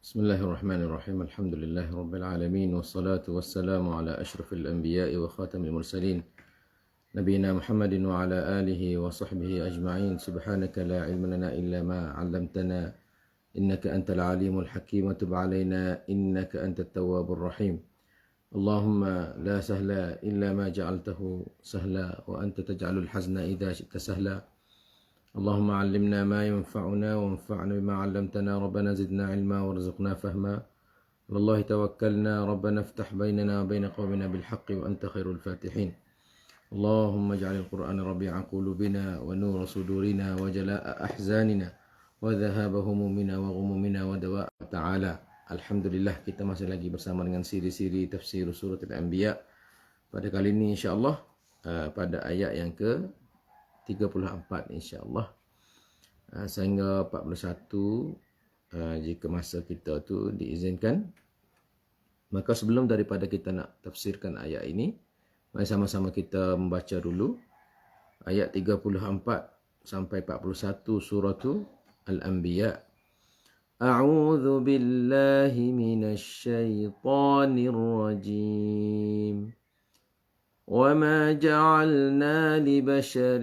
Bismillahirrahmanirrahim. Alhamdulillahi rabbil alamin wassalatu wassalamu ala asyrafil anbiya'i wa khatamil mursalin nabiyina Muhammadin wa ala alihi wa sahbihi ajma'in. Subhanaka la ilma lana illa ma 'allamtana innaka antal alimul hakim wa tub 'alaina innaka antat tawwabur rahim. Allahumma la sahla illa ma ja'altahu sahla wa anta taj'alul hazna idza syi'ta sahla. اللهم علمنا ما ينفعنا وانفعنا بما علمتنا ربنا زدنا علما وارزقنا فهما والله توكلنا ربنا افتح بيننا وبين قومنا بالحق وأنت خير الفاتحين اللهم اجعل القرآن ربيع قلوبنا ونور صدورنا وجلاء أحزاننا وذهاب همومنا وغمومنا ودواء تعالى. Alhamdulillah, kita masih lagi bersama dengan siri-siri tafsir surat Al-Anbiya. Pada kali ini insya-Allah pada ayat yang ke 34 insya-Allah sehingga 41 jika masa kita tu diizinkan. Maka sebelum daripada kita nak tafsirkan ayat ini, mari sama-sama kita membaca dulu ayat 34 sampai 41 surah Al-Anbiya. A'udzu billahi minasy syaithanir rajim. وما جعلنا لبشر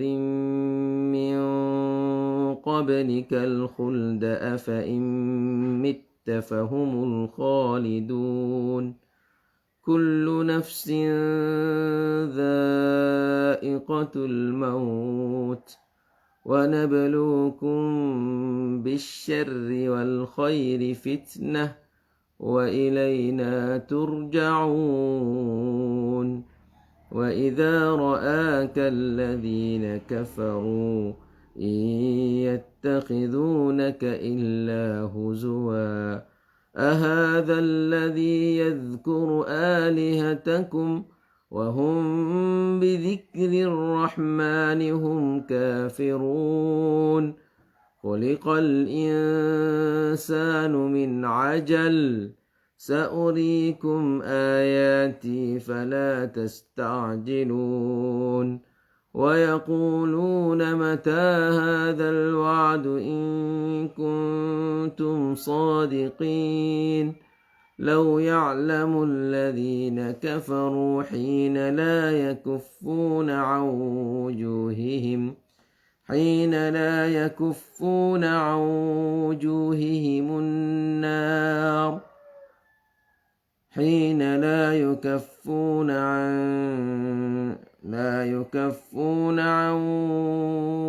من قبلك الخلد أفإن مت فهم الخالدون كل نفس ذائقة الموت ونبلوكم بالشر والخير فتنة وإلينا ترجعون وإذا رآك الذين كفروا إن يتخذونك إلا هزوا أهذا الذي يذكر آلهتكم وهم بذكر الرحمن هم كافرون خلق الإنسان من عجل سأريكم آياتي فلا تستعجلون ويقولون متى هذا الوعد إن كنتم صادقين لو يعلم الذين كفروا حين لا يكفون عن وجوههم النار حين لا يكفون عن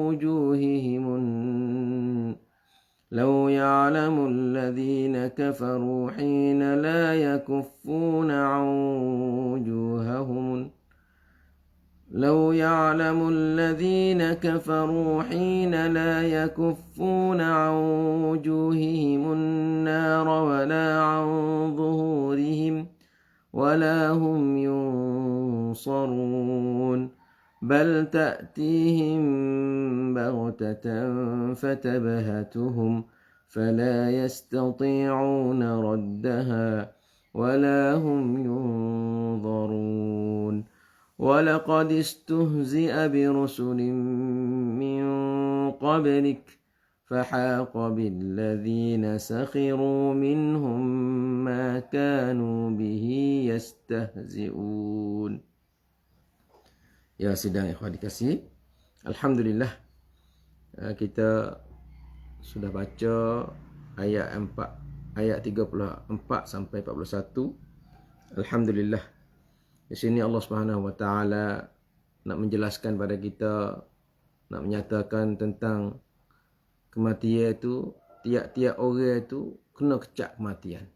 وجوههم لو يعلم الذين كفروا حين لا يكفون عن وجوههم لو يعلم الذين كفروا حين لا يكفون عن وجوههم النار ولا عن ظهورهم ولا هم ينصرون بل تأتيهم بغتة فتبهتهم فلا يستطيعون ردها ولا هم ينظرون ولقد استهزئ برسل من قبلك فحاق بالذين سخروا منهم ما كانوا به يستهزئون. Ya, sidang ikhwan dikasihi, alhamdulillah kita sudah baca ayat 34 sampai 41. Alhamdulillah, di sini Allah Subhanahu wa taala nak menjelaskan pada kita, nak menyatakan tentang kematian itu, tiap-tiap orang itu kena kecak kematian.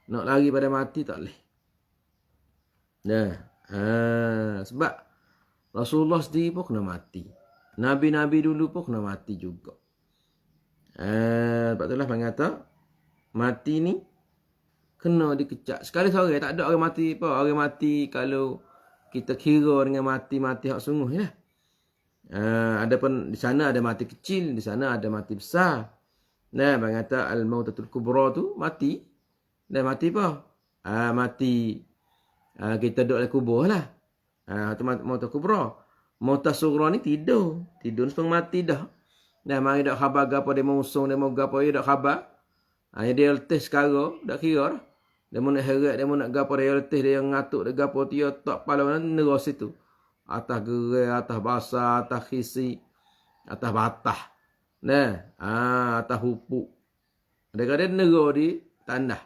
Nak lari pada mati tak boleh. Sebab Rasulullah sendiri pun kena mati. Nabi-nabi dulu pun kena mati juga. Sebab itulah mengata mati ni kena dikecak. Sekali seorang, tak ada orang mati apa. Orang mati kalau kita kira dengan mati-mati hak sungguh je lah. Adapun di sana ada mati kecil, di sana ada mati besar. Nah, bang kata al-mautatul kubra tu mati. Dan mati apa? Mati kita duduk dalam kubur lah. Itu mautul kubra. Mautul sughra ni tidur. Tidur sebelum mati dah. Nah, mari dak khabar gapo dia mau usung, dia mau gapo dia dak khabar. Dia letih sekarang, tak kira dah. Dia mau nak heret, dia mau nak gapo, dia letih, dia ngatuk, dia gapo, dia tak pala mana neros itu. Atas gerai, atas basah, atas khisi, atas batah. Nah, atas hupuk. Kadang-kadang neros di tanah.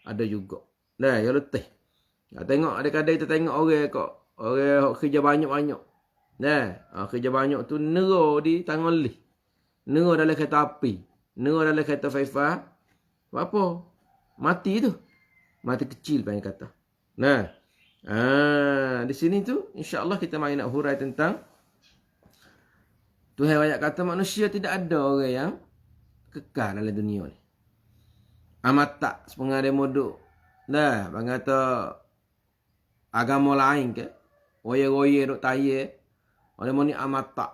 Ada juga. Nah, yang letih. Tengok, kadang-kadang kita tengok orang kok, orang kerja banyak-banyak. Nah, kerja banyak tu neros di tangan lih. Neros dalam kereta api. Neros dalam kereta faifah. Apa? Mati tu. Mati kecil panggil kata. Nah, di sini tu insya-Allah kita mari nak hurai tentang Tuhan banyak kata manusia tidak ada orang yang kekal dalam dunia ni. Amat tak sepengah dia modok. Nah, bang kata agama lain ke? Roye-roye duk tayar. Orang ni amat tak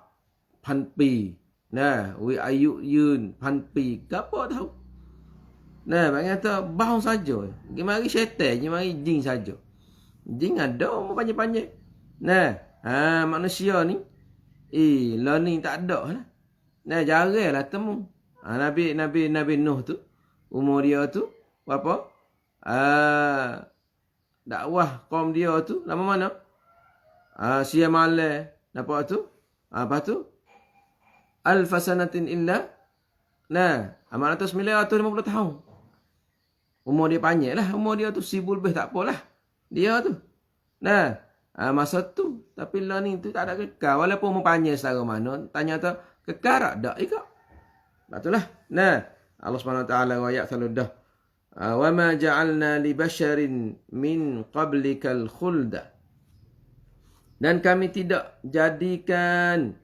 panpi. Nah, we ayuk yun panpi. Gapo tahu? Nah, bang kata bau saja. Mari syaitan, mari jin saja. Jin ada umur panjang-panjang. Nah, manusia ni learning tak ada lah. Nah, jaranglah temu. Nabi Nuh tu umur dia tu berapa? Dakwah kaum dia tu lama mana? Siang malam. Nampak tu? Apa tu? Alfasanatin illa. Nah, amal atas 950 tahun. Umur dia panjang lah. Umur dia tu 1000 lebih tak apalah. Dia tu. Nah, masa tu. Tapi learning tu tak ada kekal. Walaupun umur panjang setara mana. Tanya tu, kekal tak? Ikut. Itulah. Nah, Allah SWT ayat selalu dah. وَمَا جَعَلْنَا لِبَشَرٍ مِّن قَبْلِكَ الْخُلْدَ. Dan kami tidak jadikan,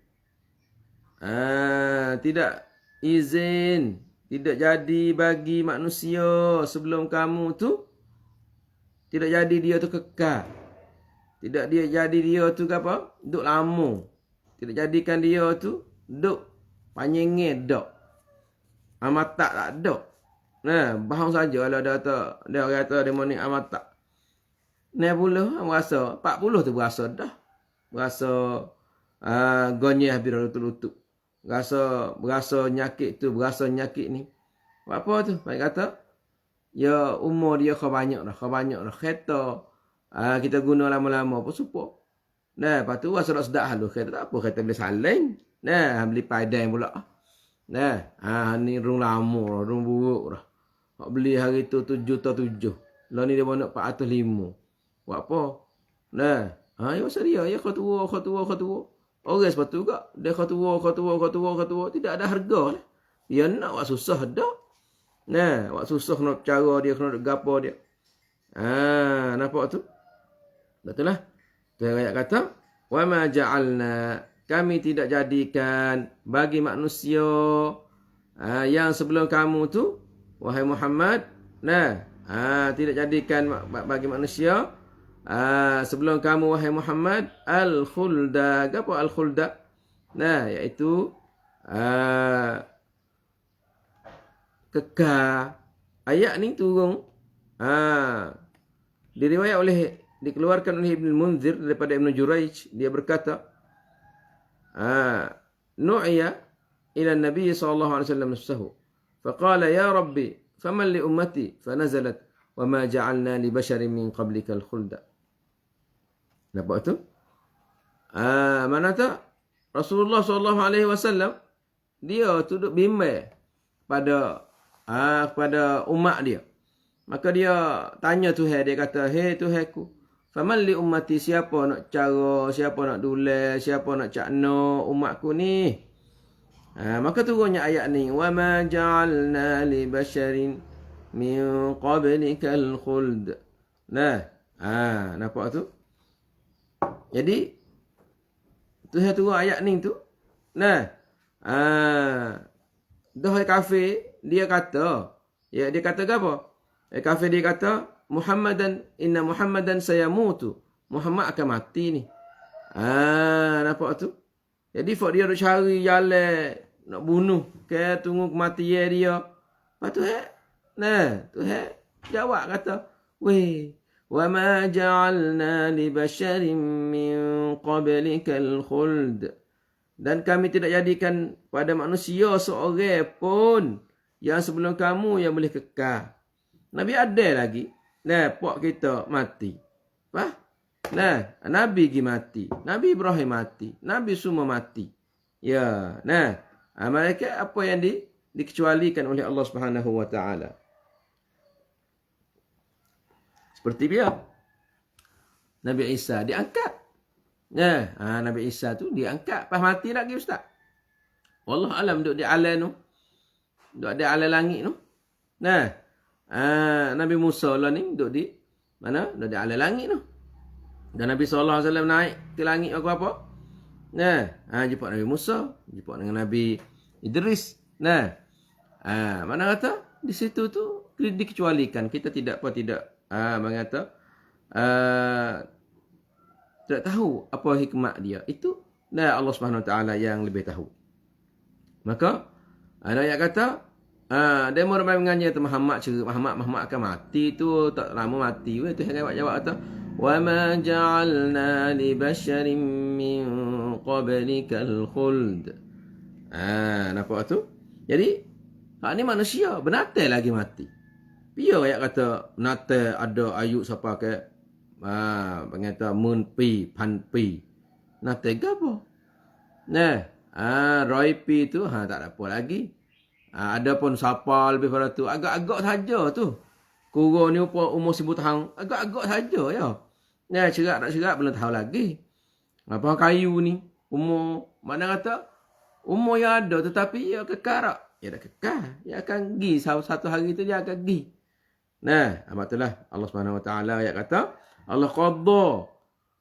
tidak izin, tidak jadi bagi manusia sebelum kamu tu, tidak jadi dia tu kekal. Tidak dia jadi dia tu apa? Duk lama. Tidak jadikan dia tu duk panjangnya dak. Amat tak ada. Nah, bahang saja kalau dia kata dia mau ni amat tak. 60 berasa, 40 tu berasa dah. Berasa gonyeh habis lutut-lutut. Berasa nyakit tu, berasa nyakit ni. Apa tu? Baik kata, ya umur dia kau banyak dah. Kereta kita guna lama-lama apa supaya. Nah, lepas tu rasa sedap halu kereta tak apa, kereta boleh saling. Nah, beli padang pula. Nah, ni rung lama, rung buruk dah. Hak beli hari tu 7,7. Lah ni dia mau nak 405. Buat apa? Nah, ya pasal dia, ya kau tua. Orang sepatu juga. Dia kau tua. Tidak ada harga lah. Dia nak buat susah dah. Nah, buat susah kena cara dia, kena gapo dia. Nampak tu? Betul lah. Tuhan ayat kata, wa ma ja'alna, kami tidak jadikan bagi manusia yang sebelum kamu tu, wahai Muhammad, tidak jadikan bagi manusia sebelum kamu wahai Muhammad al-khulda. Apa al-khulda? Nah, iaitu kekal. Ayat ni turun dikeluarkan oleh Ibn Munzir daripada Ibn Jurayj. Dia berkata, nu'ya ila Nabi sallallahu alaihi wasallam nafsuhu faqala ya Rabbi faman li ummati fanazalat wa ma ja'alna li basharin min qablika al-khulda. Nampak tu? Mana tak? Rasulullah sallallahu alaihi wasallam dia duduk bimbang pada umat dia. Maka dia tanya Tuhan, dia kata, "Hei Tuhanku, faman li ummati, siapa nak cara, siapa nak dulai, siapa nak cakna umatku ni?" Maka turunnya ayat ni, "Wa ma ja'alna li basharin min qablikal khuld." Nah, nampak tu? Jadi Tuhan turun ayat ni tu. Nah, dah kafir dia kata, dia kata apa? Kafir dia kata, inna Muhammadan sayamutu. Muhammad akan mati ni. Nampak tu? Jadi fak dia duk cari jalan nak bunuh, ke tunggu kematian dia. Lepas tu Tuhan jawab kata, "Weh, wa ma ja'alna li basharin min qablikal khuld." Dan kami tidak jadikan pada manusia seorang pun yang sebelum kamu yang boleh kekal. Nabi ada lagi. Nah, pak kita mati. Fah? Nah, Nabi pergi mati. Nabi Ibrahim mati. Nabi semua mati. Ya, nah, mereka apa yang dikecualikan oleh Allah Subhanahu wa taala. Seperti dia. Nabi Isa diangkat. Nah, Nabi Isa tu diangkat. Pas mati lagi ustaz. Wallah alam duduk di alam tu. Duduk di alam langit tu. Nah, Nabi Musa lah ni duduk di mana? Duduk di alam langit tu. Dan Nabi SAW naik ke langit apa? Nah, jumpa Nabi Musa, jumpa dengan Nabi Idris. Nah, mana kata di situ tu dikecualikan. Kita tidak mengata tidak tahu apa hikmah dia. Itu Allah Subhanahu Wa Taala yang lebih tahu. Maka ada ayat kata demo ramai menganjur tu Muhammad akan mati tu tak lama mati. Itu yang jawab kata wa ma ja'alna li basharin min qablikal khuld. Nampak tu? Jadi hak ni manusia benatai lagi mati. Dia ayat kata benatai ada ayuk siapa ke mengata mun pi pan pi. Natai gapo? Nah, Roy pi tu tak ada apa lagi. Ada pun siapa lebih pada tu agak-agak saja tu. Kurang ni umur 1000 tahun, agak-agak saja ya. Nah, cerak tak cerak belum tahu lagi. Apa kayu ni umur mana kata umur yang ada tetapi ia kekal tak? Ia dah kekal. Ia akan pergi satu hari tu dia akan pergi. Nah, itulah Allah Subhanahu Wa Taala ayat kata Allah qadha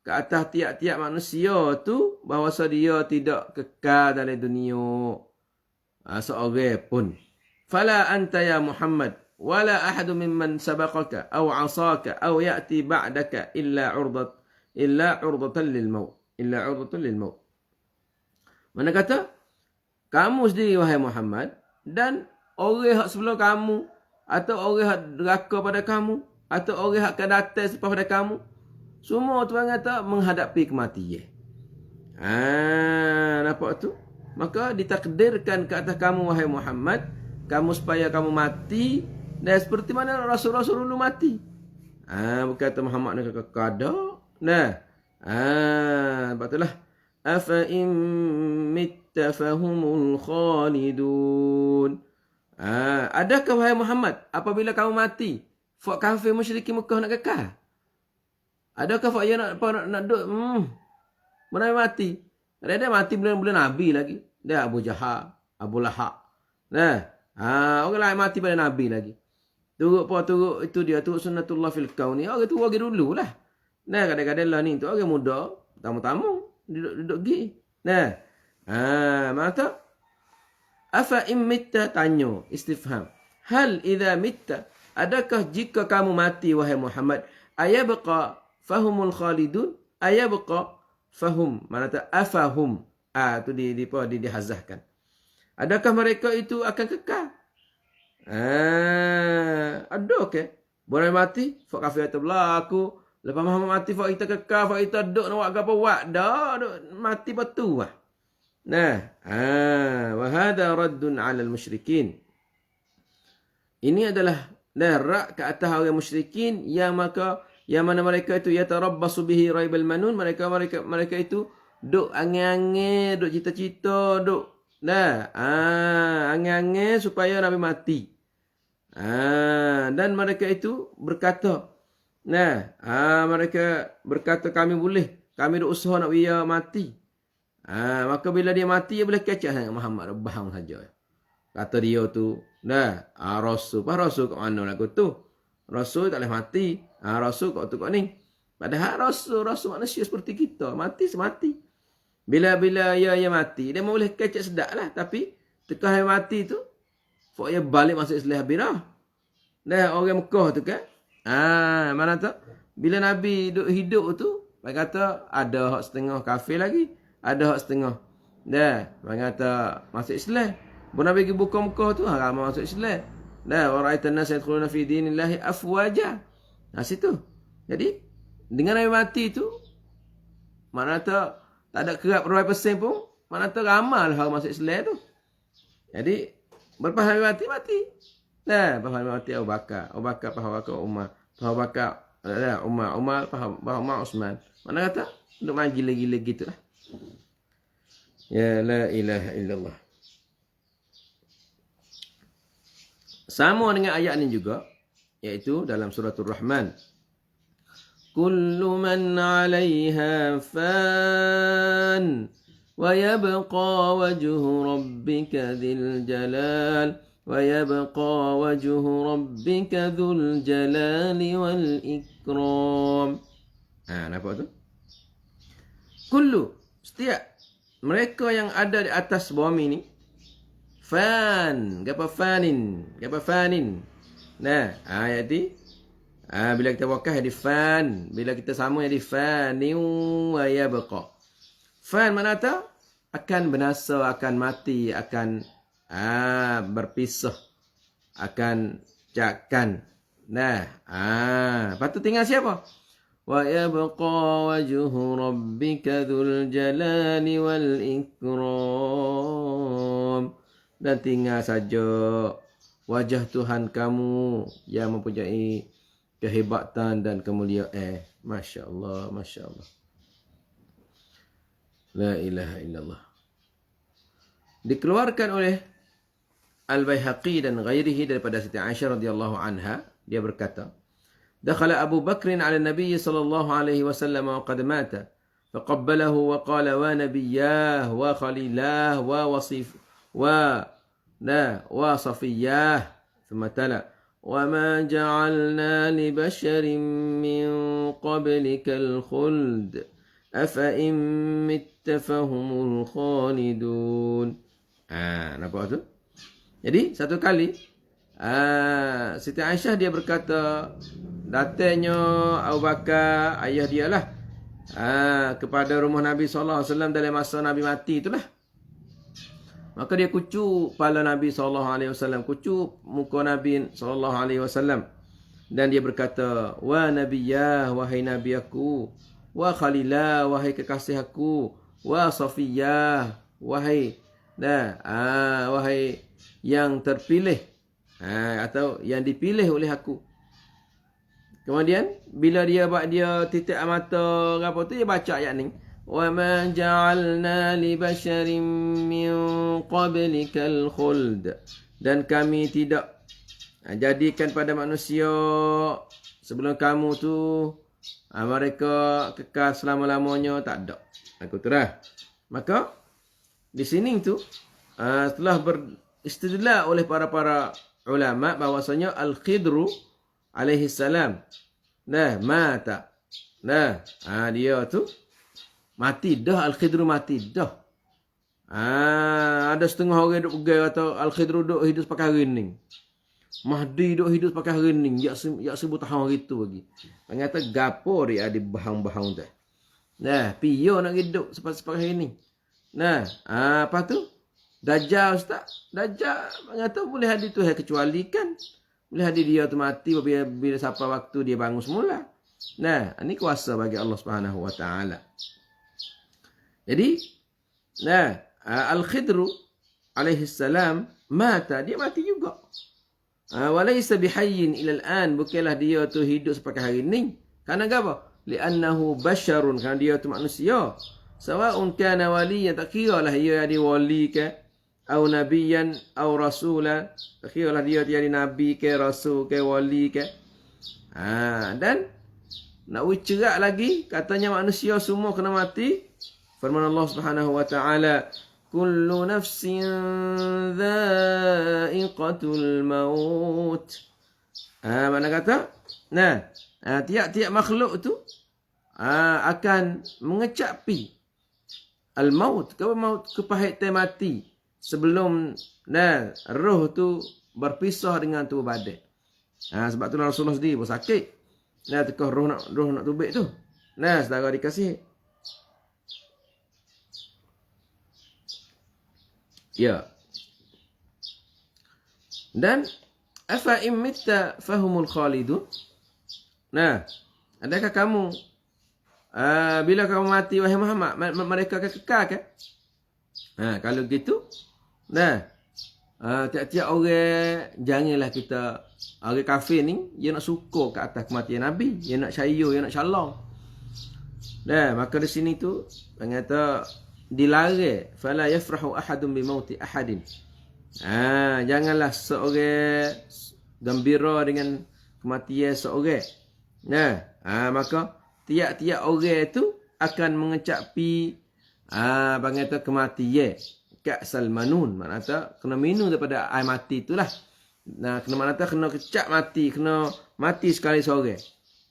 ke atas tiap-tiap manusia tu bahawa dia tidak kekal dalam dunia seorang pun. Fala anta ya Muhammad wala ahadu mimman sabaqaka aw asaka aw ya'ti ba'daka illa urdatan lil maut. Mana kata kamu sendiri wahai Muhammad dan orang yang sebelum kamu atau orang yang deraka pada kamu atau orang yang akan datang selepas pada kamu semua Tuhan kata menghadapi kematian. Nampak tu? Maka ditakdirkan ke atas kamu wahai Muhammad kamu supaya kamu mati dan seperti mana Rasul-Rasul dulu mati. Berkata Muhammad ni kekada. Nah. Betulah. Afa in mitta fahumul khalidun. Adakah wahai Muhammad apabila kamu mati, fak kafir musyrikin Mekah nak kekal? Adakah fak dia nak duduk mana mati? Dia mati bulan Nabi lagi. Dia Abu Jahal, Abu Lahab. Nah, orang lain mati pada Nabi lagi. Turut itu dia turut sunnatullah fil kauni. Orang tu orang dululah. Nah, kadang-kadang lah ni tu orang muda, tamu-tamu duduk pergi. Nah. Mata afa in mitta tanya istifham. Hal idza mitta adakah jika kamu mati wahai Muhammad ayabqa fahumul khalidun ayabqa fahum mana ta afahum tu dihazahkan. Adakah mereka itu akan kekal? Ada ke? Boleh mati fak kafir tu berlaku. Lepas Muhammad mati fak kita kekal, fak kita duk nak buat apa buat. Dah mati betul lah. Nah, wa hadha raddun 'ala al-musyrikin. Ini adalah rak ke atas orang musyrikin yang mana mereka itu yatarabbasu bihi raibal manun, mereka itu duk angin-angin, duk cita-cita, duk angin-angin supaya Nabi mati. Dan mereka itu berkata, mereka berkata kami duk usaha nak dia mati. Maka bila dia mati dia boleh kecek Muhammad bahang saja. Kata dia tu, Rasul kat mana lagu tu? Rasul tak boleh mati. Rasul kat tu kat ni. Padahal Rasul manusia seperti kita, mati semati. Bila ia mati, dia boleh kecek sedap lah. Tapi tekah dia mati tu, fok dia balik masuk Islam birah. Orang Mekah tu kan. Mana tu? Bila Nabi hidup tu, dia kata ada hak setengah kafir lagi. Ada hak setengah. Dia kata masuk Islam. Bila Nabi pergi buka Mekah tu, ramai masuk Islam. Wa ra'aitan nas yadkhuluna fi dinillahi afwaja. Situ. Jadi, dengan Nabi mati tu, mana tak ada kerap 100% pun, mana tak ramal hal masuk Islam tu. Jadi, Berlepas Nabi mati, mati. Nah, lepas Nabi mati Abu Bakar. Abu Bakar, lepas Abu Bakar Umar. Lepas Abu Bakar, Umar, lepas Umar Osman. Mana kata? Duduk main gila-gila gitu lah. Ya la ilaha illallah. Sama dengan ayat ini juga, iaitu dalam suratul Rahman. Kullu man 'alaiha fan wa yabqa wajhu rabbika dzil jalal wa yabqa wajhu rabbika dzul jalali wal ikram. Nampak tu? Kullu, setiap mereka yang ada di atas bumi ni, fan, apa fanin, apa fanin. Nah, jadi bila kita wakaf jadi fan, bila kita sama jadi fani wa yabqa. Fan mana tu? Akan binasa, akan mati, akan berpisah, akan cakkan. Nah, lepas tu tinggal siapa? Wa yabqa wajhu rabbika dzul jalali wal ikram. Dan tinggal saja wajah Tuhan kamu yang mempunyai kehebatan dan kemuliaan. Masya Allah, Masya Allah. La ilaha illallah. Dikeluarkan oleh Al-Baihaqi dan ghairihi daripada Siti Aisyah radhiyallahu anha, dia berkata, dakhala Abu Bakr ala Nabi sallallahu alaihi wasallam wa qad mata, faqabbalahu wa qala wa nabiyyah wa khalilah wa wasif wa صفياه ثم تلا وما جعلنا لبشر من قبلك الخلد أفإن مت فهم الخالدون. Nampak tu? Jadi satu kali Siti Aisyah dia berkata, datangnya Abu Bakar ayah dia lah kepada rumah Nabi sallallahu alaihi wasallam dalam masa Nabi mati itulah. Maka dia kucuk kepala Nabi SAW, kucuk muka Nabi SAW. Dan dia berkata, wa nabiyyah, wahai Nabi aku, wa khalilah, wahai kekasih aku, wa safiyah, wahai yang terpilih, atau yang dipilih oleh aku. Kemudian, bila dia titik mata, apa tu, dia baca ayat ni. وَمَا جَعَلْنَا لِبَشَرٍ مِّن قَبْلِكَ الْخُلْدَ. Dan kami tidak jadikan pada manusia sebelum kamu tu mereka kekal selama-lamanya, tak ada. Aku terah. Maka di sini tu setelah beristidlal oleh para ulama bahwasanya Al-Khidru alaihi salam mata. Dia tu mati dah, Al-Khidru mati dah. Ada setengah orang duk pegang atau Al-Khidru duk hidup pakai rening. Mahdi duk hidup pakai rening. Ya sebut tahun gitu lagi. Ternyata gapo dia ada bahang-bahang tu. Piyo nak hidup pakai rening. Apa tu? Dajjal ustaz. Dajjal ternyata boleh hadir tu kecuali kan. Boleh hadir dia tu mati bila sampai waktu dia bangun semula. Ini kuasa bagi Allah Subhanahu wa taala. Jadi, Al-Khidru alaihi salam mata, dia mati juga. Walaysa bihayyin ila al-an, bukanlah dia tu hidup sepakai hari ni. Karena apa? Li'annahu basharun, kerana dia tu manusia. Sawa'un kana waliyan, tak kira lah dia ada wali ke, atau nabiyan, atau rasulah. Tak kira lah dia ada nabi ke, rasul ke, wali ke. Dan nak cerak lagi, katanya manusia semua kena mati. Firman Allah Subhanahu wa taala, kullu nafsin dha'iqatul maut. Mana kata? Tiap-tiap makhluk tu akan mengecapi al-maut, kepahitan mati sebelum roh tu berpisah dengan tubuh badan. Sebab tu Rasulullah sendiri pun sakit. Tekah roh nak tubik tu. Saudara dikasih. Ya. Dan afa imitta fahumul khalidun. Adakah kamu bila kamu mati wahai Muhammad, mereka akan kekal ke? Kalau gitu, tiap-tiap orang janganlah kita orang kafir ni dia nak suka ke atas kematian Nabi, dia nak syayur, dia nak shalom. Maka di sini tu kata dilarang fala yafrahu ahadun bi mauti ahadin. Janganlah seorang gembira dengan kematian seorang. Maka tiap-tiap orang tu akan mengecapi bangata kematian ka'sal manun, maknanya kena minum daripada air mati itulah. Kena maknanya kena kecap mati, kena mati sekali sore.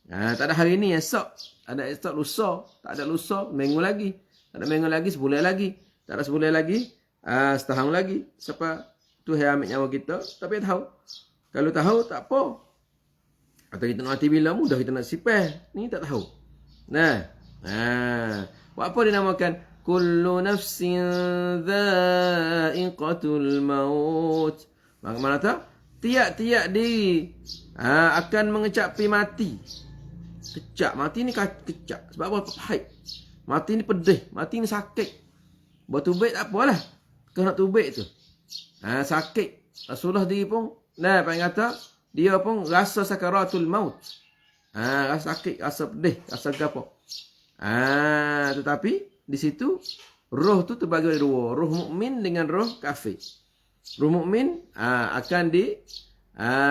Tak ada hari ni, esok. Ada esok, lusa. Tak ada lusa, minggu lagi. Tak ada minggu lagi, sebulan lagi. Tak ada sebulan lagi, setahun lagi. Siapa Tuhan ambil nyawa kita, tapi tahu. Kalau tahu, tak apa. Atau kita nak mati bila, mudah kita nak sipah. Ni tak tahu. Buat apa dinamakan? Kullu nafsin dha'iqatul maut. Mana tak? Tiap-tiap diri akan mengecapi mati. Kecap. Mati ni kecap. Sebab apa? Pahit. Mati ni pedih. Mati ni sakit. Buat tubik tak apalah. Kau nak tubik tu. Sakit. Rasulullah diri pun. Paling kata. Dia pun rasa sakaratul maut. Rasa sakit. Rasa pedih. Rasa apa. Tetapi di situ roh tu terbagi dua. Roh mukmin dengan roh kafir. Roh mukmin akan di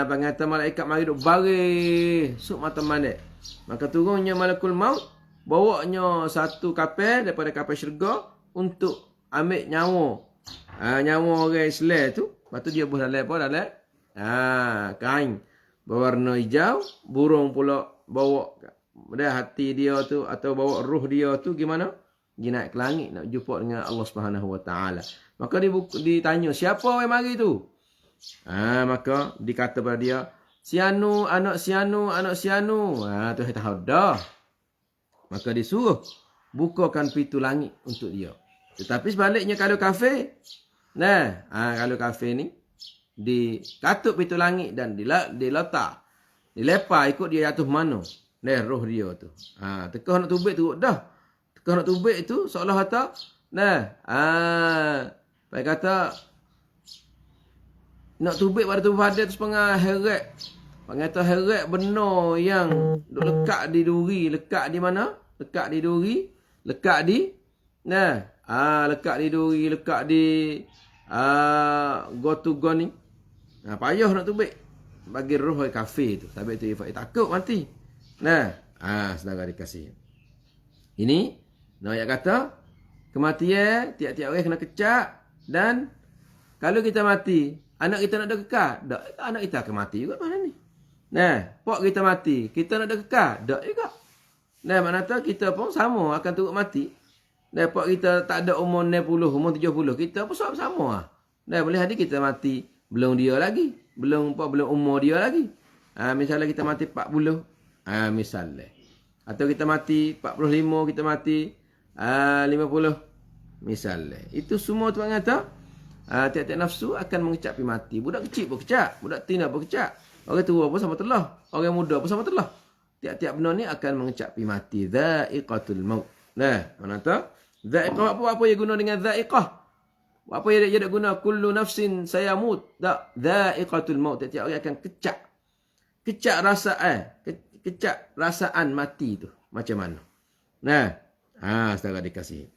pengata malaikat mari duk baris suk mata mandek. Maka turunnya malakul maut, bawanya satu kapal daripada kapal syurga untuk ambil nyawa. Nyawa orang Islam tu. Lepas tu dia buat dalam apa? Dalam kain berwarna hijau, burung pula bawa hati dia tu atau bawa roh dia tu gimana? Dia naik ke langit nak jumpa dengan Allah Subhanahu Wa Taala. Maka ditanya, siapa yang mari tu? Maka dikata pada dia, Sianu, anak Sianu, anak Sianu. Tuhan tahu dah. Maka disuruh bukakan pintu langit untuk dia. Tetapi sebaliknya kalau kafir, kalau kafir ni dikatup pintu langit dan diletak, dilepar ikut dia jatuh mana. Roh dia tu. Tekah nak tubik tu dah. Tekah nak tubik tu seolah kata, baik kata nak tubik pada tubuh badan tu setengah heret. Pengata heret benar yang duk lekat di duri, lekat di mana? Lekat di duri, lekat di lekat di duri, lekat di go ni. Payah nak tubik bagi roh kafir tu. Sebab tu dia takut mati. Saudara dikasih. Ini ayat kata kematian tiap-tiap orang kena kecak, dan kalau kita mati, anak kita nak ada kekal? Tak, anak kita akan mati juga mana ni. Pak kita mati, kita nak ada kekal? Tak juga. Maknanya kita pun sama akan turut mati. Pak kita tak ada umur 60, umur 70, kita pun sama. Boleh hari kita mati belum dia lagi, belum umur dia lagi. Misalnya kita mati 40, misalnya. Atau kita mati 45, kita mati 50, misalnya. Itu semua tu kata tiap-tiap nafsu akan mengecapi mati. Budak kecil pun kecap, budak tina pun kecap. Orang tua pun sama telah, orang muda pun sama telah. Tiap-tiap benda ni akan mengecapi mati. Dha'iqatul maut. Mana tu? Dha'iqah apa yang guna dengan dha'iqah? Apa yang dia guna? Kullu nafsin sayamut. Tak. Dha'iqatul maut. Tiap-tiap orang akan kecap. Kecap kecap rasaan mati tu. Macam mana? Saudara dikasih.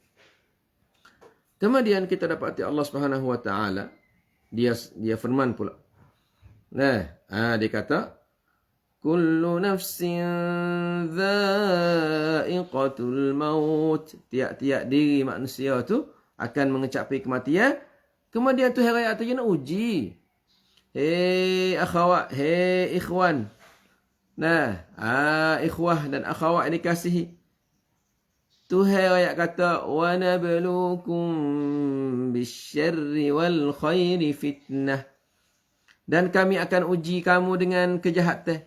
Kemudian kita dapati Allah Subhanahu Wa Taala dia firman pula. Dia kata kullu nafsin dha'iqatul maut. Tiap-tiap diri manusia tu akan mengecapi kematian. Kemudian tu hari ayat tu nak uji. Hei akhwat, hei ikhwan. Ikhwah dan akhwat yang dikasihi. Tuhan ayat kata wa nabluukum bisyarri wal khairi fitnah. Dan kami akan uji kamu dengan kejahatan.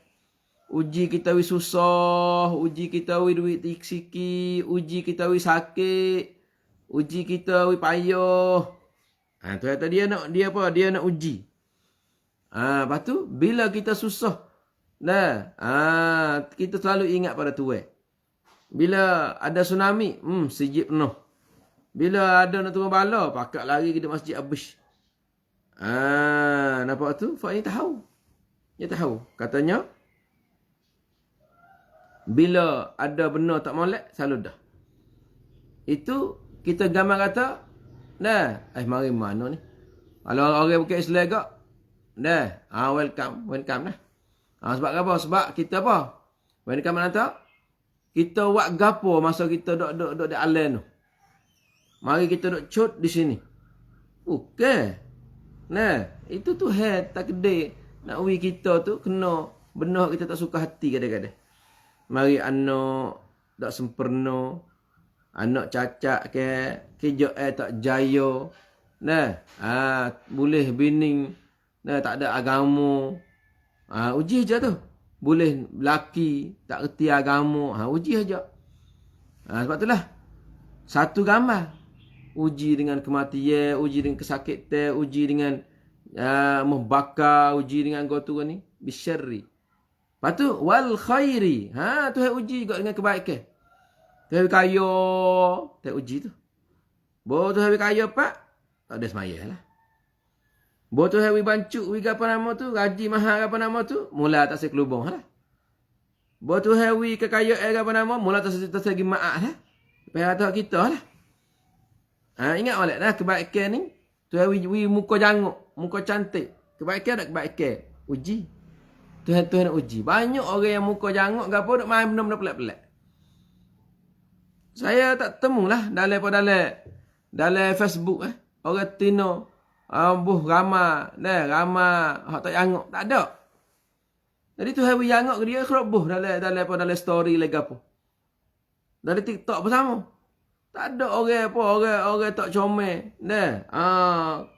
Uji kita wi susah, uji kita wi duit sikit, uji kita wi sakit, uji kita wi payah. Tuhan kata dia nak uji. Lepas tu bila kita susah, kita selalu ingat pada Tuhan. Bila ada tsunami, sejid penuh. Bila ada nak turun bala, pakat lari ke masjid habis. Nampak tu? Fa ini tahu. Dia tahu. Katanya, bila ada benda tak molek, selalu dah. Itu kita gambar kata, dah, mari mana ni? Kalau orang bukan Islam kak, dah, welcome dah. Sebab apa? Sebab kita apa? Welcome mana tak? Kita buat gapo masa kita duduk di alam tu. Mari kita duduk cut di sini. Okey. Nah, itu tu takdir. Nak wi kita tu kena benar kita tak suka hati kadang-kadang. Mari anak tak sempurna, anak cacat ke, kerja tak jaya. Nah, boleh bini, nah tak ada agama. Uji aja tu. Boleh lelaki tak reti agama, uji aja. Sebab itulah satu gambar. Uji dengan kematian, uji dengan kesakitan, uji dengan membakar, uji dengan gotu ni bisyarri. Lepas tu wal khairi. Tu uji juga dengan kebaikan. Tu kaya, tu uji tu. Bo tu kaya pak, tak ada semaya lah. Bo tu bancuk wi apa nama tu, gaji mahal apa nama tu, mula tak sekelubung lah. Bo tu kekayaan apa nama, mula tak segi maaf lah. Lepas kita lah. Ingat oleh dah kebaikan ni. Tu wi muka janguk, muka cantik. Kebaikan tak kebaikan? Uji. Tuhan nak uji. Banyak orang yang muka janguk gapo duk main benda-benda pelik-pelik. Saya tak temulah dalam Facebook orang tino ramah hak tak janguk, tak ada. Jadi Tuhan wi janguk ke dia keroboh dalam story lagi gapo. Dari TikTok pun sama. Tak ada orang tak comel.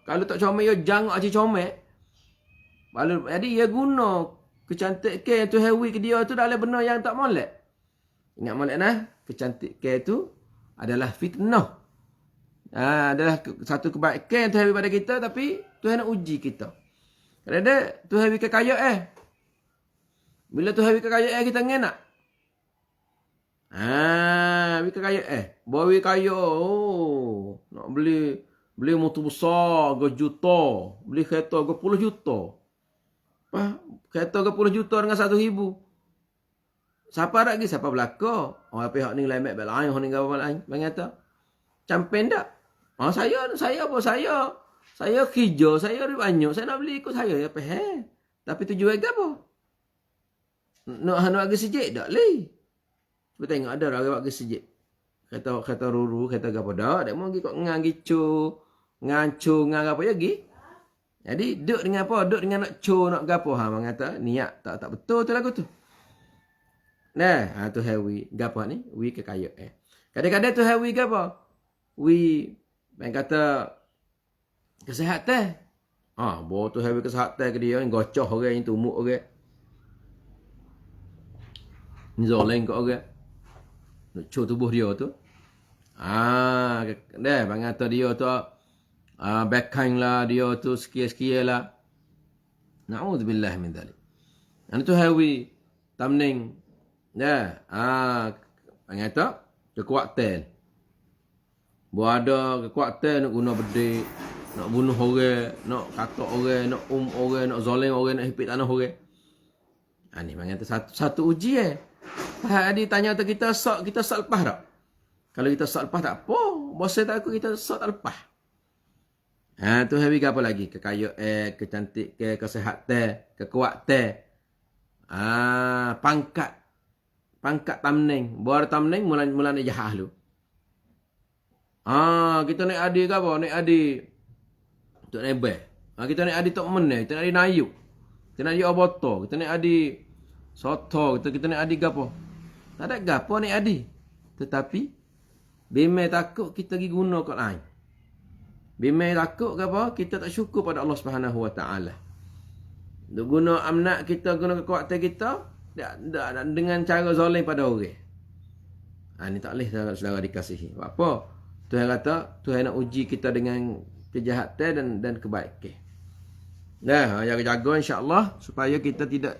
Kalau tak comel dia janguk aja comel. Lalu jadi dia guna kecantikan yang Tuhan wi ke dia tu dalam benda yang tak molek. Ingat molek nah, kecantikan tu adalah fitnah. Adalah satu kebaikan yang Tuhan wi pada kita, tapi Tuhan nak uji kita. Kadang-kadang Tuhan wi kekayaan. Bila Tuhan wi kekayaan kita ngenak. Wi kekayaan. Bawa wi kaya. Nak beli motor besar ke juta, beli kereta ke puluh juta. Kereta ke puluh juta dengan 1,000. Siapa lagi? Siapa belaka? Orang pihak ni lain lain, orang ni apa lain. Bang kata, campen tak? Saya apa? Saya kerja, saya ada banyak. Saya nak beli ikut saya. Tapi tujuan ke apa? Nak pergi sejik tak leh? Cuba tengok ada orang pergi sejik. Kata ruru, kata apa dah. Dia mau pergi kok ngancu, apa lagi? Jadi duduk dengan apa? Duduk dengan nak nak gapo mengata niat tak betul tu lagu tu. Nah, tu hewi gapo ni? Wi kekayaan. Kadang-kadang tu hewi gapo? Wi kata kesihatan. Bo tu hewi kesihatan ke dia gocoh orang yang tumuk orang. Ni zoleng kat orang. Nak cur tubuh dia tu. Bang kata dia tu backhand lah dia tu sekian-sekian lah. Na'udzubillah min dhalik. Tu hewi tamning. Bang kata kekuatan. Ada kekuatan nak guna bedik, nak bunuh orang, nak katak orang, nak orang, nak zoleng orang, nak hipit tanah orang. Ni bang kata satu uji Tadi tanya tu kita sok lepas tak? Kalau kita sok lepas tak apa. Bosan tak aku kita sok tak lepas. Tu hewi ke apa lagi? Kekayaan, kecantikan, kesihatan, kekuatan. Pangkat tamning. Buat tamning mula nak jahat lu. Kita naik adi ke apa? Naik adi untuk nebel. Kita naik adi tok meneh, kita naik adi nayu. Kita naik adi oboto, kita naik adi soto, kita naik adi gapo. Tak ada gapo naik adi. Tetapi bimai takut kita pergi guna kat lain. Bimai takut ke apa? Kita tak syukur pada Allah Subhanahu Wa Taala. Duk guna amnat kita, guna kekuatan kita dengan cara zalim pada orang. Ni tak boleh saudara dikasihi. Apa? Tuhan kata, Tuhan nak uji kita dengan kejahatan dan kebaikan. Jaga-jaga insya-Allah supaya kita tidak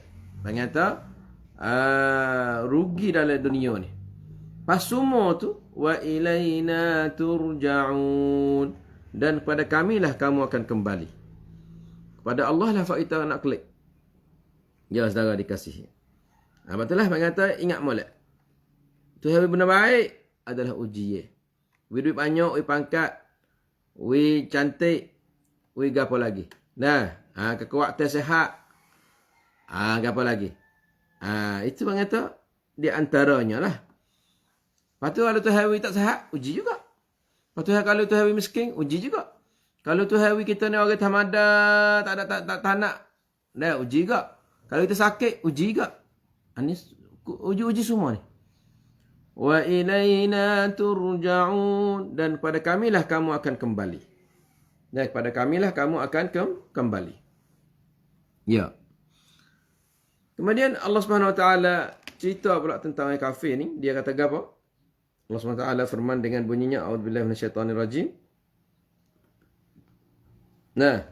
rugi dalam dunia ni. Pas semua tu wa ilaina turja'un, dan kepada kamilah kamu akan kembali. Kepada Allah lah kita nak klik. Ya saudara dikasihi. Betul lah kata ingat molek. Tuhan benda baik adalah ujian. We duit banyak, we pangkat, we cantik, we gapo lagi. Nah, kekuatan sehat. Gapo lagi. Itu bang kata di antaranya lah. Lepas tu kalau Tuhan we tak sehat, uji juga. Lepas tu kalau Tuhan we miskin, uji juga. Kalau Tuhan we kita ni orang tamada, tak nak, dah uji juga. Kalau kita sakit, uji juga. Ini uji-uji semua ni. Wa ilaina turja'un, dan kepada kamilah kamu akan kembali. Dan kepada kamilah kamu akan kembali. Ya. Kemudian Allah Subhanahu Wa Taala cerita pula tentang orang kafir ni. Dia kata apa? Allah Subhanahu Wa Taala firman dengan bunyinya, a'udzubillahi minasyaitonirrajim. Nah.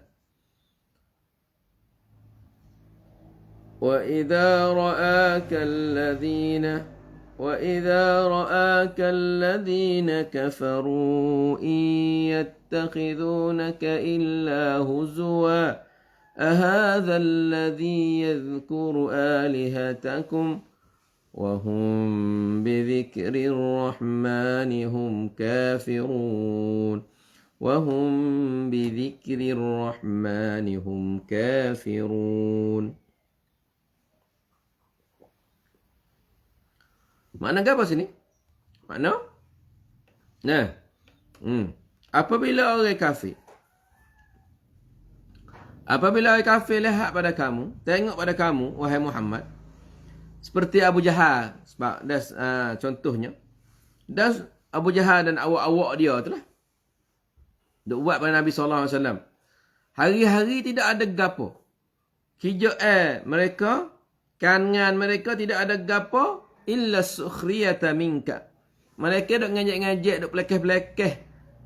وَإِذَا رَآكَ الَّذِينَ كَفَرُوا إِن يَتَّخِذُونَكَ إِلَّا هُزُوًا أَهَذَا الَّذِي يَذْكُرُ آلِهَتَكُمْ وَهُمْ بِذِكْرِ الرَّحْمَنِ هُمْ كَافِرُونَ وَهُمْ بِذِكْرِ الرَّحْمَنِ هُمْ كَافِرُونَ. Makna apa sini? Makna? Nah. Apabila orang kafir lihat pada kamu, tengok pada kamu, wahai Muhammad, seperti Abu Jahal, sebab contohnya. Dan Abu Jahal dan awak-awak dia tu lah. Duk buat pada Nabi SAW. Hari-hari tidak ada gapo. Hijau mereka, kanan mereka tidak ada gapo. Illa sukhriyata minka. Mereka duk ngajak-ngajak, duk pelekeh-pelekeh,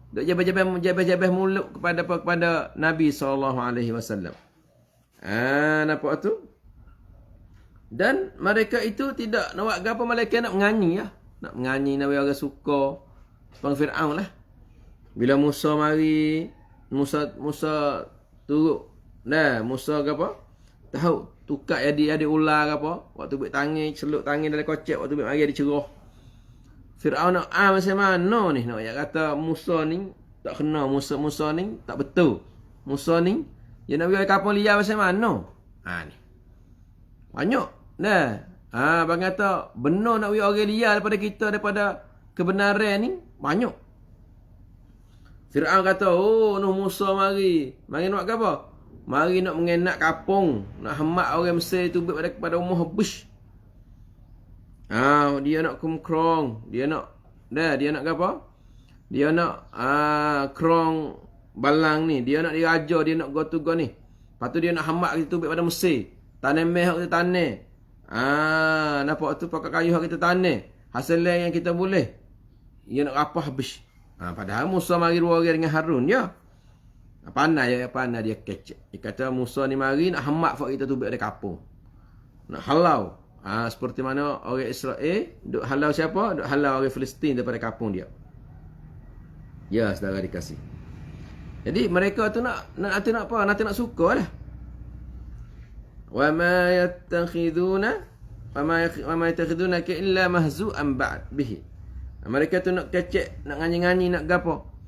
duk jabah-jabah mulut kepada Nabi SAW. Nampak tu? Dan mereka itu tidak nak buat apa, mereka nak menganyi lah. Nak menganyi, nak orang suka. Sepang Fir'aun lah. Bila Musa mari, Musa turut. Musa ke apa? Tahu. Tukar jadi ular ke apa. Waktu buat tangan, celuk tangan dalam kocek. Waktu buat mari dia cerah. Fir'aun nak, macam mana ni? Nak kata Musa ni tak kena. Musa ni tak betul. Musa ni, dia nak pergi kapal liar macam mana? Ni. Banyak. Abang kata, benar nak pergi orang liar daripada kita, daripada kebenaran ni, banyak. Fir'aun kata, Nuh Musa mari. Mari nak apa? Mari nak mengenak kapung, nak hemat orang Mesir tu pada umur habis. Dia nak kumkrong, dia nak apa? Dia nak krong balang ni, dia nak diraja, dia nak go ni. Lepas tu dia nak hemat kita tu pada Mesir. Tanah meh kita tanah. Nampak tu pakai kayu kita tanah. Hasil yang kita boleh. Dia nak rapah habis. Padahal Musa mari dua orang dengan Harun, ya. Pandai dia kecek. Dia kata Musa ni mari nak hamak fak kita tu pada kapung. Nak halau. Seperti mana orang Israel duk halau siapa? Duk halau orang Palestin daripada kapung dia. Ya, saudara dikasih. Jadi mereka tu nak apa? Nak sukalah. Wa ma yattakhiduna ka illa mahzu'an ba'd bihi. Mereka tu nak kecek, nak nganyi-nganyi, nak gapo?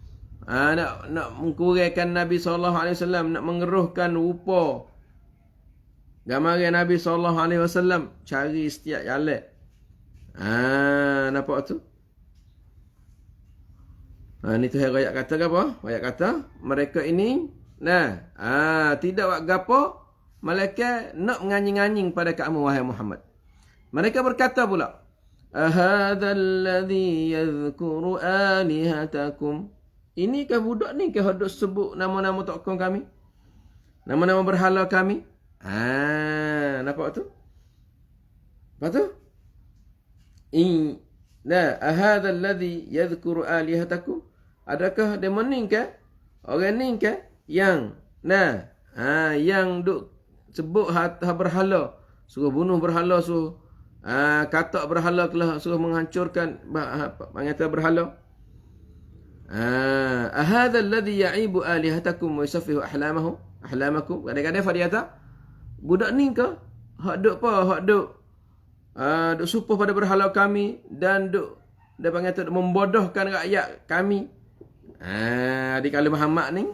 Nak mengkuraikan Nabi SAW, nak mengeruhkan rupa gambaran Nabi SAW, cari setiap jalan. Nampak tu? Ni tu ayat kata apa? Ayat kata mereka ini tidak buat gapo, mereka nak menganjing-anjing pada kamu wahai Muhammad. Mereka berkata pula, ahadzal ladzi yadhkuru alihatakum. Inikah budak ni ke hendak sebut nama-nama tokoh kami? Nama-nama berhala kami? Nampak tu? Lepas tu? Ahadzal ladzi yadhkuru alihatakum. Adakah dia meningkah? Orang ni ke yang yang duk sebut berhala, suruh bunuh berhala, suruh katak berhala, suruh menghancurkan mengata berhala. Ahadzal ladzi ya'ibu alihatakum wa yusaffihu ahlamahum. ahlamakum. Kadang-kadang fa dia kata, budak ni ke hak duk apa? Hak duk supuh pada berhala kami dan duk dia panggil tu membodohkan rakyat kami. Adik kalau Muhammad ni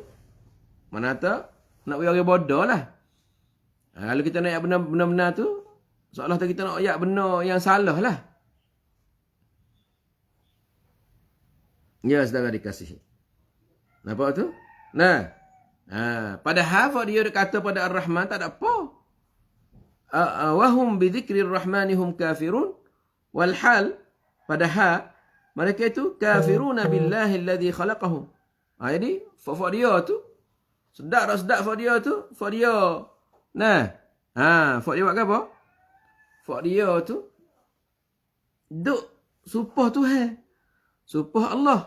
mana tak nak bagi orang bodoh lah. Kalau kita nak ayat benar-benar tu, seolah tu kita nak ayat benar yang salah lah. Ya, saudara dikasihi. Nampak tu? Nah. Padahal dia kata pada Ar-Rahman tak ada apa. Wahum bidzikrir rahmanihum kafirun. Walhal padahal mereka itu kafiruna billahi alladhi khalaqahum. Jadi for dia tu sedap for dia tu, for dia. Nah. For dia buat apa? For dia tu duk supah Tuhan. Supah Allah.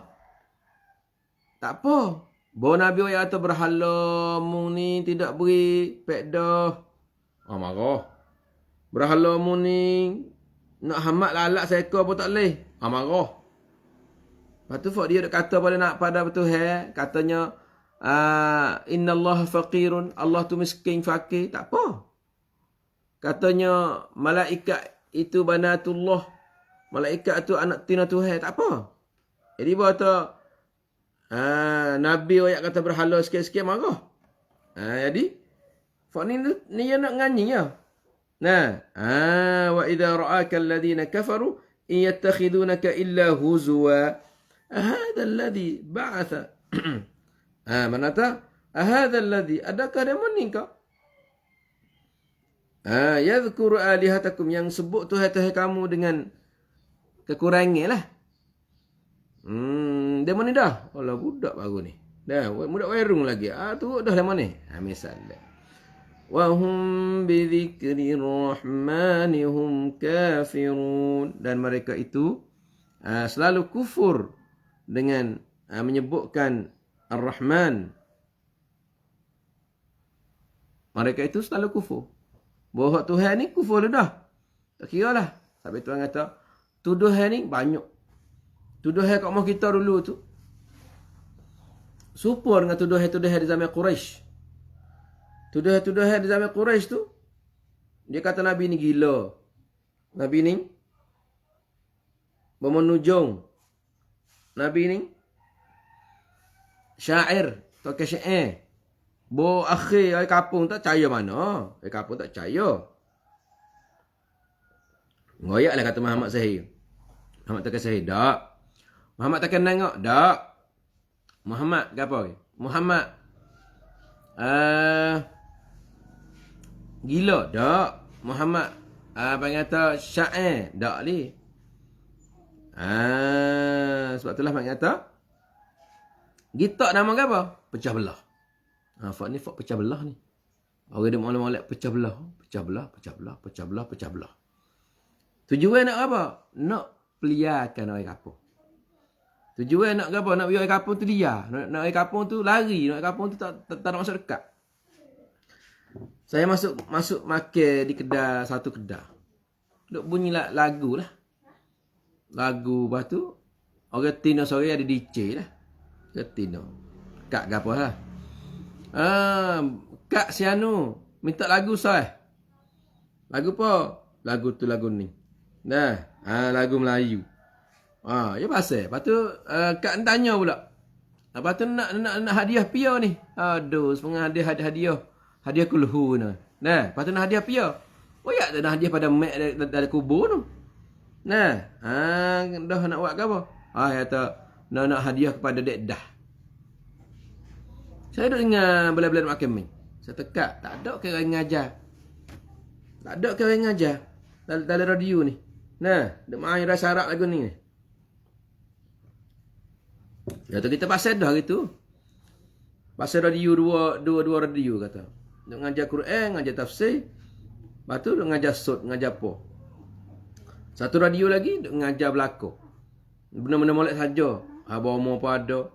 Tak apa. Bawa Nabi ayat kata berhala mu ni tidak beri pekdah. Marah. Berhala mu ni nak hamat lalak seekor pun tak boleh. Marah. Lepas tu dia kata pada Tuhan, katanya innallaha faqirun, Allah tu miskin fakir, tak apa. Katanya malaikat itu banatullah, malaikat tu anak tina Tuhan, tak apa. Jadi kata Nabi ayat kata berhala sikit-sikit marah. Jadi fak ni yang nak nganyi ya. Nah, wa idza ra'aka alladhina kafaru yattakhidunaka illa huzwa. Hadha alladhi ba'atha. Mana ta? Hadha alladhi, adakah dia menikah? Yadhkuru alihatakum, yang sebut Tuhan-Tuhan kamu dengan kekurangan lah. Dia mana dah? Allah budak baru ni. Dah, budak werung lagi. Tu dah mana? Misal dah. Wa hum bi dzikri rahmani hum kafirun, dan mereka itu selalu kufur dengan menyebutkan Ar-Rahman. Mereka itu selalu kufur. Bahawa Tuhan ni kufur dah. Tak kira lah. Sampai Tuhan kata, tuduhan ni banyak. Tuduhan kat rumah kita dulu tu. Supur dengan tuduhan-tuduhan di zaman Quraisy. Tuduhan-tuduhan di zaman Quraisy tu, dia kata Nabi ni gila. Nabi ni memenujung. Nabi ni syair, tokoh syair. Bo akhir ai kapung tak percaya mana? Ai kapung tak percaya. Ngoyaklah kata Muhammad sahih. Muhammad tak sahih dak. Muhammad takkan nengok dak. Muhammad ke apa? Muhammad gila dak. Muhammad kata syair dak li. Sebab itulah mak kata gitak nama ke apa? Pecah belah. Fak ni fak pecah belah ni. Orang dia molek-molek pecah belah, pecah belah, pecah belah, pecah belah, pecah belah. Tujuan nak apa? Nak peliharkan orang kampung. Tujuan nak apa? Nak biar orang kampung tu liar. Nak orang kampung tu lari, nak orang kampung tu tak nak masuk dekat. Saya masuk makan di kedai, satu kedai. Duk bunyi lagu lah. Lagu lepas tu orang Tino sore ada DJ lah. Ke Tino. Kak ke apa lah. Kak Sianu minta lagu saya. Lagu apa? Lagu tu lagu ni. Nah, lagu Melayu. Ya pasal. Lepas tu Kak tanya pula. Lepas tu nak hadiah pia ni. Aduh, setengah hadiah. Hadiah kulhu ni. Nah, lepas tu nak hadiah pia. Oh ya, nak hadiah pada mak dari kubur tu. Nah, dah nak buat ke apa? Kata nak hadiah kepada dek dah. Saya duduk dengar bela-bela makan mi. Saya tekak, tak ada ke orang ngajar. Tak ada ke orang ngajar dalam radio ni. Nah, duk main rasa Arab lagu ni. Ya tu kita pasal dah gitu. Pasal radio dua radio kata. Duk ngajar Quran, ngajar tafsir. Lepas tu duk ngajar sud, ngajar apa. Satu radio lagi duk ngajar belakang. Benda-benda molek saja. Bomo pun ada.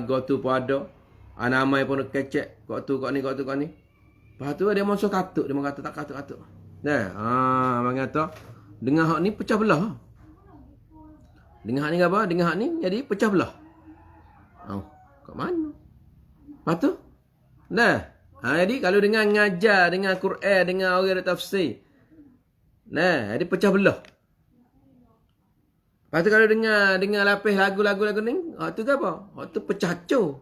Gotu pun ada. Namai pun kecek. Kau tu, kau ni. Lepas tu dia masuk katuk. Dia kata tak katuk-katuk. Nah, abang kata, dengar hak ni pecah belah. Dengar hak ni apa? Dengar hak ni jadi pecah belah. Kat mana? Lepas tu, nah, Jadi kalau dengan ngajar, dengan Quran, dengan orang tafsir. Nah, jadi pecah belah. Lepas tu kalau dengar lapis lagu-lagu ni, tu ke apa? Tu pecah hacur.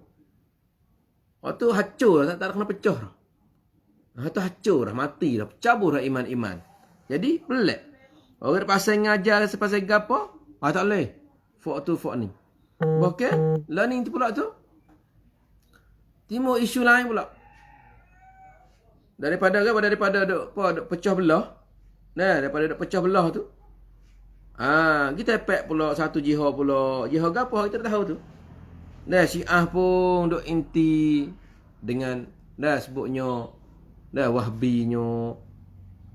Tu hacur, tak ada kena pecah dah. Tu hacur dah, mati dah, cabur dah iman-iman. Jadi, pelik. Orang pasal ngajar sepasal gapo, tak boleh. Fok tu, fok ni. Okey, learning tu pula tu. Timbul isu lain pula. Daripada duk pecah belah. Nah, daripada duk pecah belah tu. Kita pek pula satu jihad pula. Jihad gapo kita tak tahu tu. Dah Syiah pun duk inti dengan dah sebutnya dah Wahbinyo.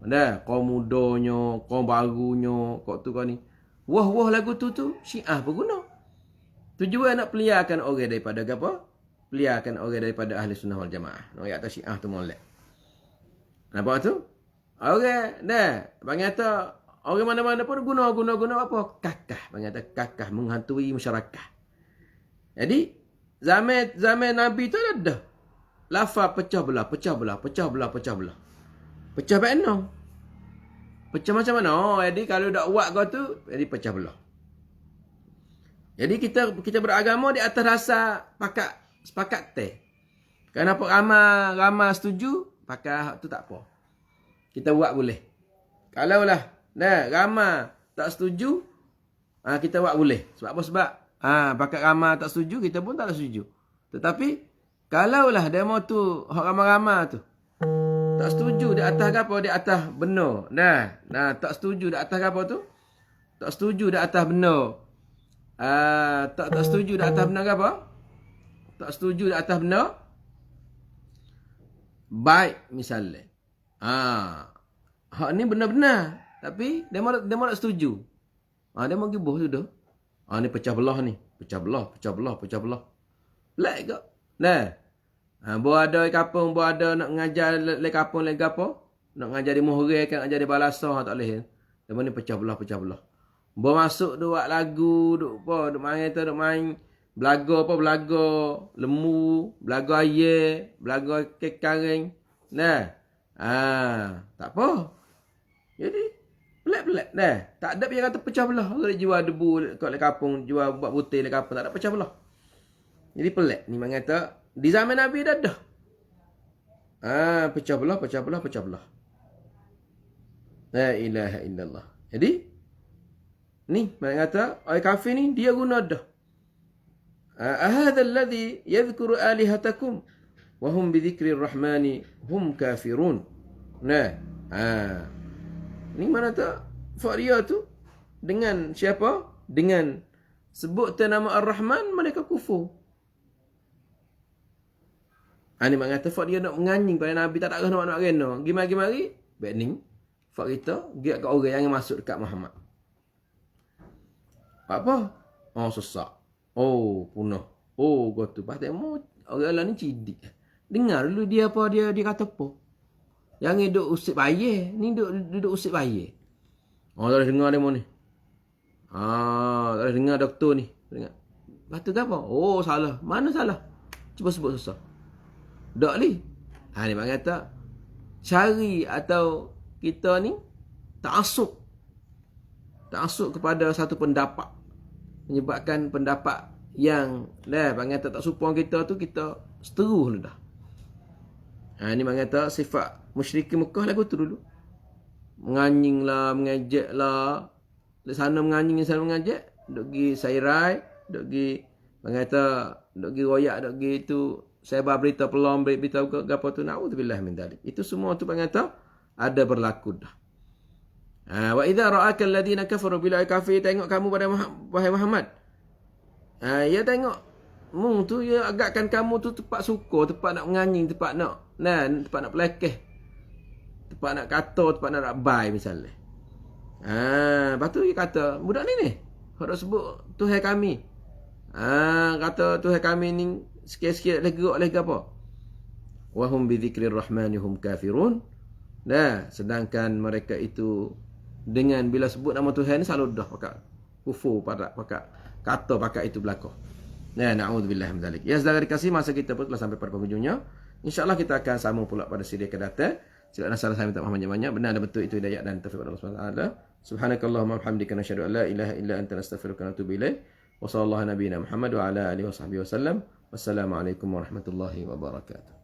Dah kaum mudanya, kaum barunya, kau tu kau ni. Wah lagu tu Syiah pun guna. Tujuan nak peliharkan orang daripada gapo? Peliharkan orang daripada ahli sunnah wal jamaah. Nak atas Syiah tu molek. Nampak tu? Orang dah bang kata orang mana-mana pun guna apa? Kakah. Bang kata kakah menghantui masyarakat. Jadi zaman Nabi tu ada lafaz pecah belah. Pecah mana? Pecah macam mana? Jadi kalau dak buat kau tu, jadi pecah belah. Jadi kita beragama di atas dasar sepakat teh. Kenapa ramai setuju, pakai hak tu tak apa. Kita buat boleh. Kalau lah ramai tak setuju, kita buat boleh. Sebab apa? Sebab pakai ramai tak setuju, kita pun tak setuju. Tetapi kalaulah demo tu hak ramai-ramai tu tak setuju di atas apa? Di atas benar. Tak setuju di atas apa tu? Tak setuju di atas benar. Tak setuju di atas benar apa? Tak setuju di atas benar. Baik misalnya. Hak ni benar-benar. Tapi dia tak setuju. Dia mau gibuh tu dah. Ni pecah belah ni. Pecah belah. Pelik ke? Ada kapung, ada nak ngajar le kapung le gapo? Nak ngajar di Muhrir kan, ngajar di Balasah tak boleh. Dia ni pecah belah. Masuk duk buat lagu, duk main belaga lembu, belaga air, belaga kekareng. Tak apa. Jadi pelik-pelik tak ada yang kata pecah belah. Orang jual debu kat kampung, jual buat butir di kampung, tak ada pecah belah. Jadi pelik ni mak kata di zaman Nabi dah dah. Pecah belah. La ilaha illallah. Jadi ni mak kata orang kafir ni dia guna dah. Ahadha alladhi yadhkuru alihatakum wa hum bi dhikri rahmani hum kafirun. Ni mana tak fak dia tu dengan siapa? Dengan sebut nama Ar-Rahman mereka kufur. Ni mak kata fak dia nak menganying pada Nabi tak nak kena. Gimari baik ni fak kita giat kat orang yang masuk dekat Muhammad. Apa? Sesak. Punah. Kau tu pasal orang lain ni cidik. Dengar dulu dia apa dia kata apa. Yang ni duk usik bayar. Ni duk usik bayar. Tak boleh dengar demo ni. Tak boleh dengar doktor ni. Dengar. Lepas tu apa? Salah. Mana salah? Cuba sebut susah. Tak ni. Ni mak kata. Cari atau kita ni ta'asub kepada satu pendapat. Menyebabkan pendapat yang mak kata tak supang kita tu, kita seteru dah. Ni mak kata sifat musyrikin Mekah lagu tu dulu. Menganying lah, mengejek lah. Di sana menganying, di sana mengejek. Duk pergi sairai, duk pergi mak kata, duk pergi royak, duk pergi tu sebar berita pelom, berita apa tu, na'udzubillah min dzalik. Itu semua tu mak kata ada berlaku dah. Wa idza ra'aka alladhina kafaru bila kafir tengok kamu pada wahai Muhammad. Ya tengok tu ya agakkan kamu tu tempat suka, tempat nak menganying, tempat nak tempat nak pelekeh. Tempat nak kata, tempat nak rabai misalnya. Lepas tu dia kata, budak ni hendak sebut Tuhan kami. Kata Tuhan kami ni sikit-sikit leh gerak leh apa? Wa hum bi dzikrir rahmani hum kafirun. Sedangkan mereka itu dengan bila sebut nama Tuhan ni selalu dah pakai kufur, pakai kata pakai itu belaka. Na'udzubillah min dzalik. Ya saudara dikasih, masa kita pun telah sampai pada penghujungnya. InsyaAllah kita akan sambung pula pada siri akan datang. Silakan salah saya minta maaf banyak-banyak. Benar dan betul itu hidayah dan taufik Allah SWT. Subhanakallahumma bihamdika nasyhadu an la ilaha illa anta nastaghfiruka wa natubu ilaik. Wa sallallahu nabiyana Muhammad wa ala alihi wa sahbihi wasallam. Wassalamualaikum warahmatullahi wabarakatuh.